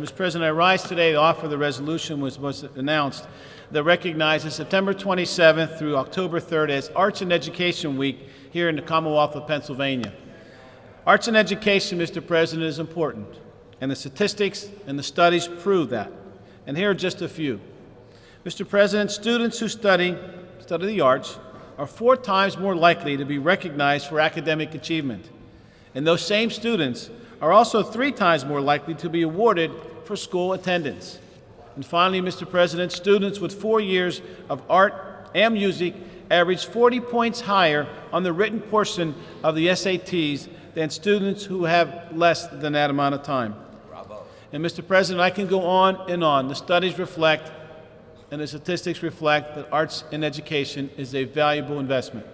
Mr. President, I rise today to offer the resolution which was announced that recognizes September 27th through October 3rd as Arts and Education Week here in the Commonwealth of Pennsylvania. Arts and education, Mr. President, is important, and the statistics and the studies prove that. And here are just a few. Mr. President, students who study the arts are 4 times more likely to be recognized for academic achievement. And those same students are also 3 times more likely to be awarded for school attendance. And finally, Mr. President, students with 4 years of art and music average 40 points higher on the written portion of the SATs than students who have less than that amount of time. Bravo. And Mr. President, I can go on and on. The studies reflect and the statistics reflect that arts and education is a valuable investment.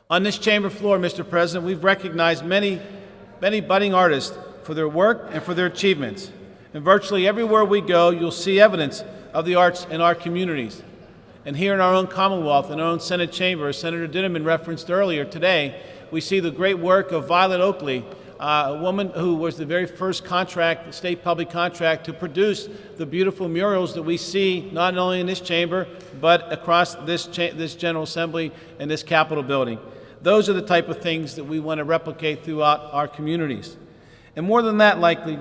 On this chamber floor, Mr. President, we've recognized many budding artists for their work and for their achievements. And virtually everywhere we go, you'll see evidence of the arts in our communities. And here in our own Commonwealth, in our own Senate chamber, as Senator Dinniman referenced earlier today, we see the great work of Violet Oakley, a woman who was the very first state public contract to produce the beautiful murals that we see not only in this chamber, but across this General Assembly and this Capitol building. Those are the type of things that we want to replicate throughout our communities. And more than likely,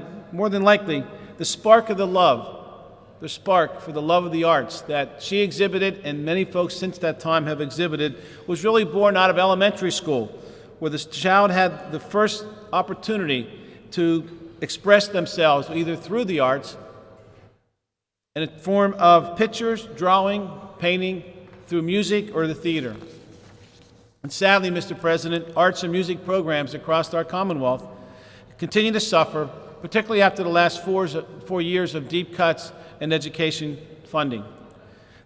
the spark of the spark for the love of the arts that she exhibited and many folks since that time have exhibited was really born out of elementary school, where the child had the first opportunity to express themselves either through the arts in a form of pictures, drawing, painting, through music or the theater. And sadly, Mr. President, arts and music programs across our Commonwealth continue to suffer, particularly after the last 4 years of deep cuts in education funding.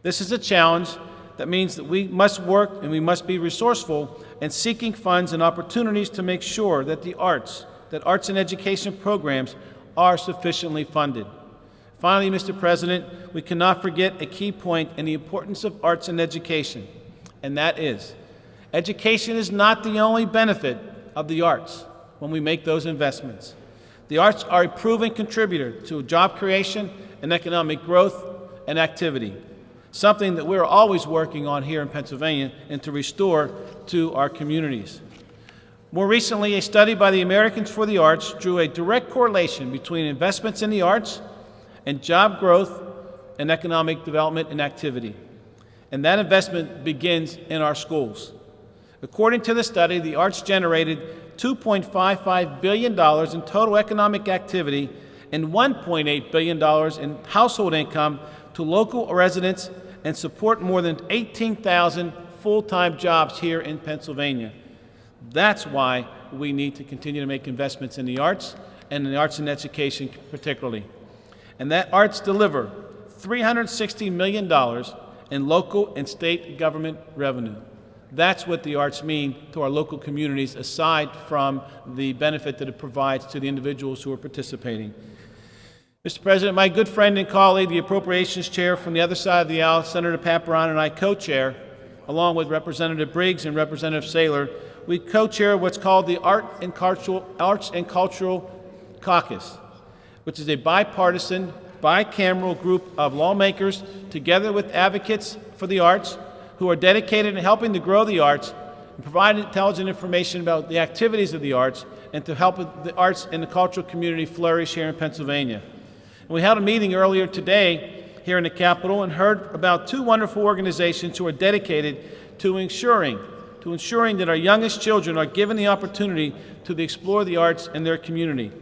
This is a challenge that means that we must work and we must be resourceful in seeking funds and opportunities to make sure that arts and education programs are sufficiently funded. Finally, Mr. President, we cannot forget a key point in the importance of arts and education, and that is, education is not the only benefit of the arts when we make those investments. The arts are a proven contributor to job creation and economic growth and activity, something that we're always working on here in Pennsylvania and to restore to our communities. More recently, a study by the Americans for the Arts drew a direct correlation between investments in the arts and job growth and economic development and activity. And that investment begins in our schools. According to the study, the arts generated $2.55 billion in total economic activity and $1.8 billion in household income to local residents and support more than 18,000 full-time jobs here in Pennsylvania. That's why we need to continue to make investments in the arts and in the arts and education particularly. And that arts deliver $360 million in local and state government revenue. That's what the arts mean to our local communities, aside from the benefit that it provides to the individuals who are participating. Mr. President, my good friend and colleague, the Appropriations Chair from the other side of the aisle, Senator Paparan, and I co-chair, along with Representative Briggs and Representative Saylor, we co-chair what's called the Arts and Cultural Caucus, which is a bipartisan, bicameral group of lawmakers together with advocates for the arts who are dedicated in helping to grow the arts and provide intelligent information about the activities of the arts and to help the arts and the cultural community flourish here in Pennsylvania. And we held a meeting earlier today here in the Capitol and heard about 2 wonderful organizations who are dedicated to ensuring that our youngest children are given the opportunity to explore the arts in their community.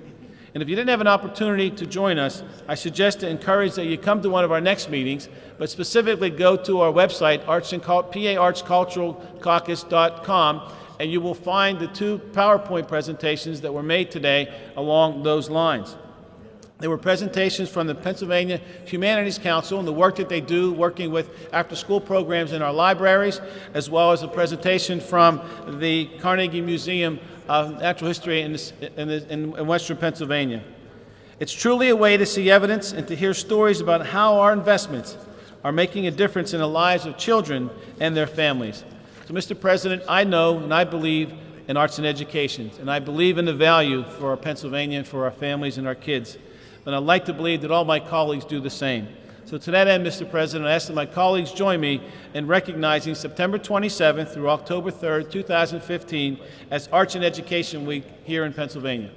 And if you didn't have an opportunity to join us, I suggest to encourage that you come to one of our next meetings, but specifically go to our website, paartsculturalcaucus.com, and you will find the 2 PowerPoint presentations that were made today along those lines. There were presentations from the Pennsylvania Humanities Council and the work that they do working with after-school programs in our libraries, as well as a presentation from the Carnegie Museum of Natural History in Western Pennsylvania. It's truly a way to see evidence and to hear stories about how our investments are making a difference in the lives of children and their families. So, Mr. President, I know and I believe in arts and education, and I believe in the value for our Pennsylvania and for our families and our kids. and I'd like to believe that all my colleagues do the same. So to that end, Mr. President, I ask that my colleagues join me in recognizing September 27th through October 3rd, 2015 as Arts and Education Week here in Pennsylvania.